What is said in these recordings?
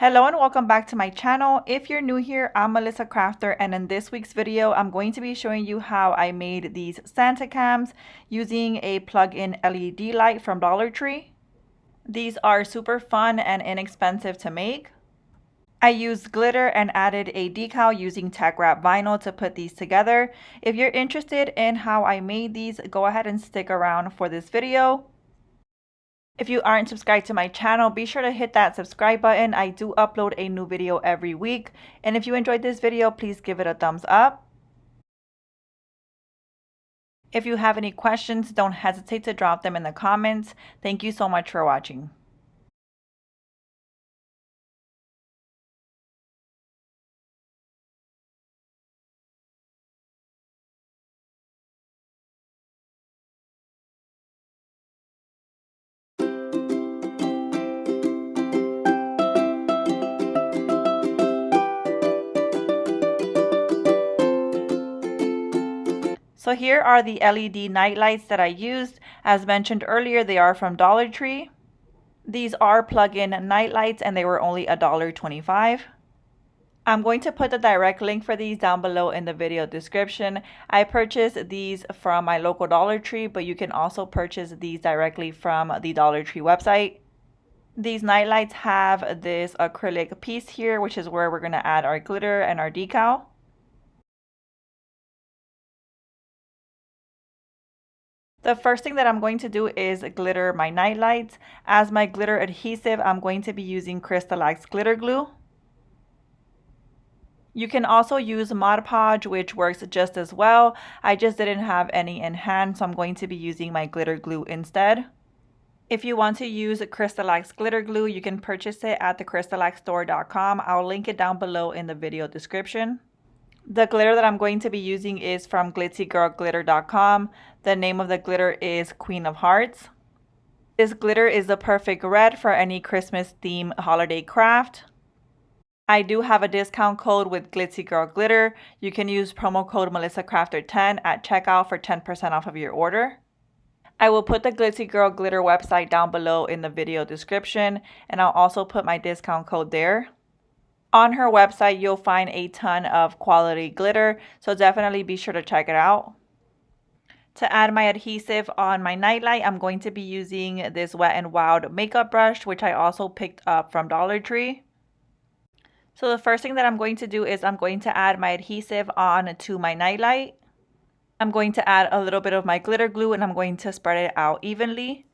Hello and welcome back to my channel. If you're new here, I'm Melissa Crafter, and in this week's video, I'm going to be showing you how I made these Santa cams using a plug-in LED light from Dollar Tree. These are super fun and inexpensive to make. I used glitter and added a decal using Teckwrap vinyl to put these together. If you're interested in how I made these, go ahead and stick around for this video. If you aren't subscribed to my channel, be sure to hit that subscribe button. I do upload a new video every week. And if you enjoyed this video, please give it a thumbs up. If you have any questions, don't hesitate to drop them in the comments. Thank you so much for watching. So here are the LED night lights that I used. As mentioned earlier, they are from Dollar Tree. These are plug-in night lights and they were only $1.25. I'm going to put the direct link for these down below in the video description. I purchased these from my local Dollar Tree, but you can also purchase these directly from the Dollar Tree website. These night lights have this acrylic piece here, which is where we're going to add our glitter and our decal. The first thing that I'm going to do is glitter my night lights. As my glitter adhesive, I'm going to be using Crystalax glitter glue. You can also use Mod Podge, which works just as well. I just didn't have any in hand, so I'm going to be using my glitter glue instead. If you want to use Crystalax glitter glue, you can purchase it at thecrystalaxstore.com. I'll link it down below in the video description. The glitter that I'm going to be using is from glitzygirlglitter.com. The name of the glitter is Queen of Hearts. This glitter is the perfect red for any Christmas theme holiday craft. I do have a discount code with Glitzy Girl Glitter. You can use promo code MelissaCrafter10 at checkout for 10% off of your order. I will put the Glitzy Girl Glitter website down below in the video description, and I'll also put my discount code there. On her website, you'll find a ton of quality glitter, so definitely be sure to check it out. To add my adhesive on my nightlight, I'm going to be using this Wet n Wild makeup brush, which I also picked up from Dollar Tree. So the first thing that I'm going to do is I'm going to add my adhesive on to my nightlight. I'm going to add a little bit of my glitter glue and I'm going to spread it out evenly.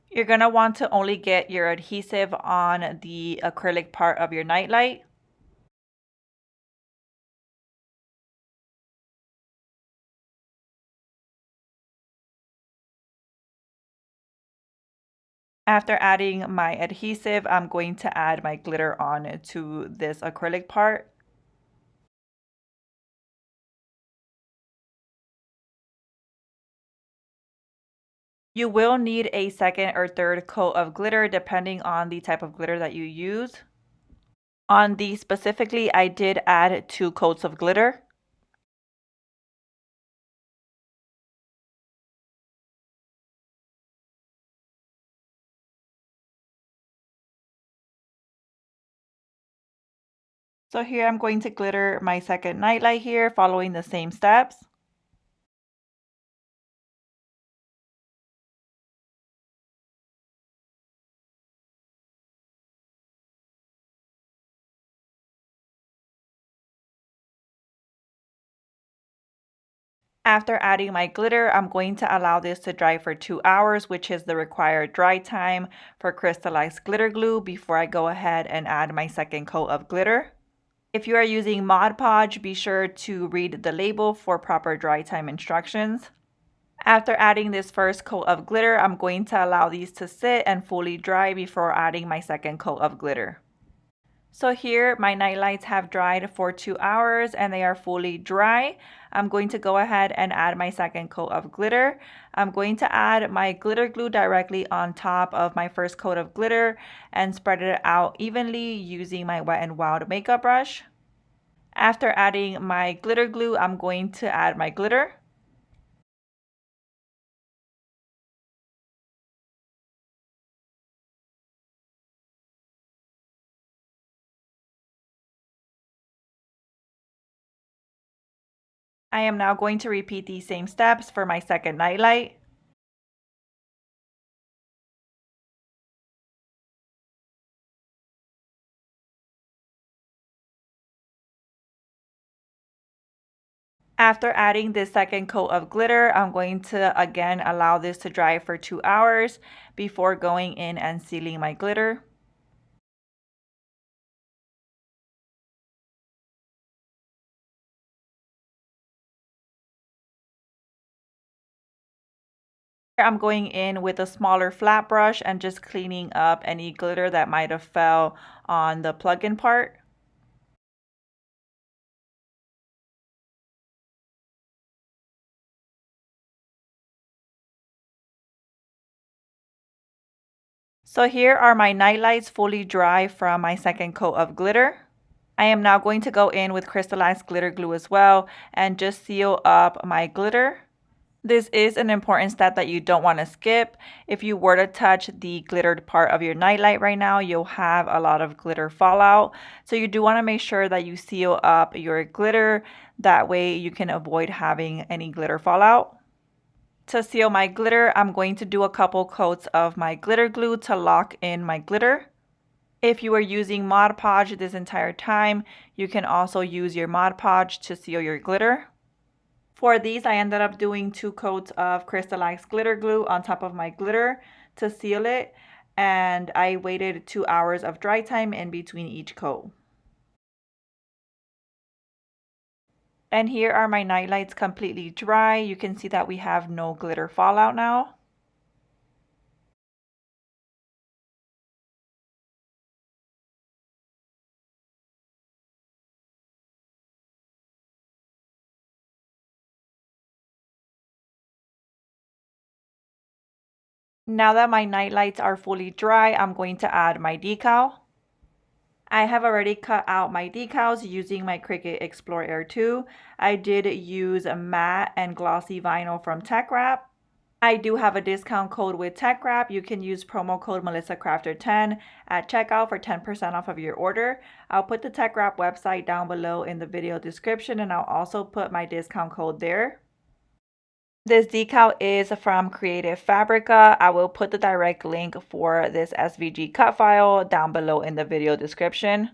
You're going to want to only get your adhesive on the acrylic part of your nightlight. After adding my adhesive, I'm going to add my glitter on to this acrylic part. You will need a second or third coat of glitter depending on the type of glitter that you use. On these specifically, I did add 2 coats of glitter. So here I'm going to glitter my second nightlight here, following the same steps. After adding my glitter, I'm going to allow this to dry for 2 hours, which is the required dry time for Crystalax glitter glue before I go ahead and add my second coat of glitter. If you are using Mod Podge, be sure to read the label for proper dry time instructions. After adding this first coat of glitter, I'm going to allow these to sit and fully dry before adding my second coat of glitter. So here my night lights have dried for 2 hours and they are fully dry. I'm going to go ahead and add my second coat of glitter. I'm going to add my glitter glue directly on top of my first coat of glitter and spread it out evenly using my Wet n Wild makeup brush. After adding my glitter glue, I'm going to add my glitter. I am now going to repeat these same steps for my second nightlight. After adding this second coat of glitter, I'm going to again allow this to dry for 2 hours before going in and sealing my glitter. I'm going in with a smaller flat brush and just cleaning up any glitter that might have fell on the plug-in part. So here are my night lights fully dry from my second coat of glitter. I am now going to go in with crystallized glitter glue as well and just seal up my glitter. This is an important step that you don't want to skip. If you were to touch the glittered part of your nightlight right now, you'll have a lot of glitter fallout. So you do want to make sure that you seal up your glitter. That way you can avoid having any glitter fallout. To seal my glitter, I'm going to do a couple coats of my glitter glue to lock in my glitter. If you are using Mod Podge this entire time, you can also use your Mod Podge to seal your glitter. For these, I ended up doing 2 coats of crystallized glitter glue on top of my glitter to seal it, and I waited 2 hours of dry time in between each coat. And here are my night lights completely dry. You can see that we have no glitter fallout now. Now that my night lights are fully dry, I'm going to add my decal. I have already cut out my decals using my Cricut Explore Air 2. I did use a matte and glossy vinyl from Teckwrap. I do have a discount code with Teckwrap. You can use promo code MelissaCrafter10 at checkout for 10% off of your order. I'll put the Teckwrap website down below in the video description, and I'll also put my discount code there. This decal is from Creative Fabrica. I will put the direct link for this SVG cut file down below in the video description.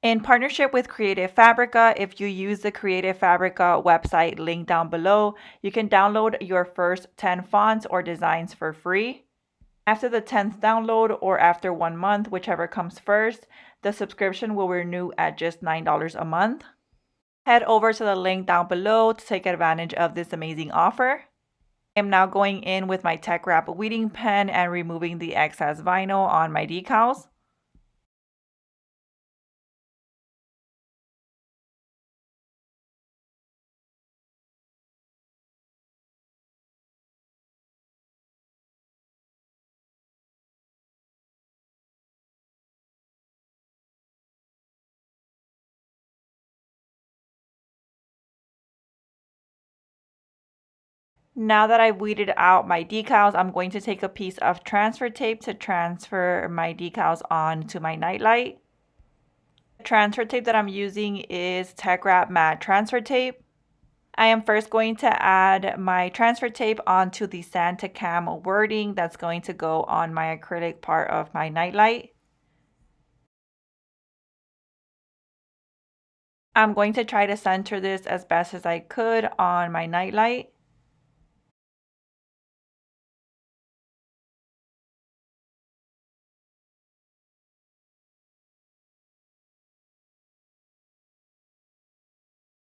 In partnership with Creative Fabrica, if you use the Creative Fabrica website link down below, you can download your first 10 fonts or designs for free. After the 10th download or after 1 month, whichever comes first, the subscription will renew at just $9 a month. Head over to the link down below to take advantage of this amazing offer. I am now going in with my Teckwrap weeding pen and removing the excess vinyl on my decals. Now that I've weeded out my decals, I'm going to take a piece of transfer tape to transfer my decals onto my nightlight. The transfer tape that I'm using is Teckwrap matte transfer tape. I am first going to add my transfer tape onto the sand to cam wording that's going to go on my acrylic part of my nightlight. I'm going to try to center this as best as I could on my nightlight.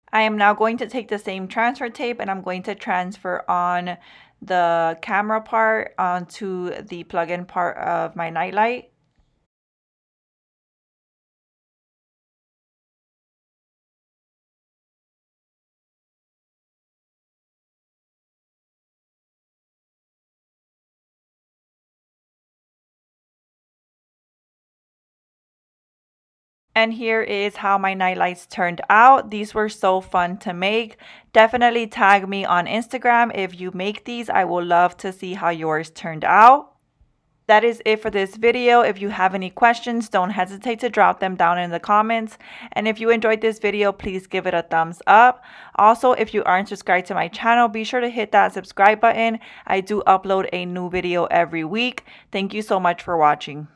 I am now going to take the same transfer tape and I'm going to transfer on the camera part onto the plug-in part of my nightlight. And here is how my nightlights turned out. These were so fun to make. Definitely tag me on Instagram if you make these. I would love to see how yours turned out. That is it for this video. If you have any questions, don't hesitate to drop them down in the comments. And if you enjoyed this video, please give it a thumbs up. Also, if you aren't subscribed to my channel, be sure to hit that subscribe button. I do upload a new video every week. Thank you so much for watching.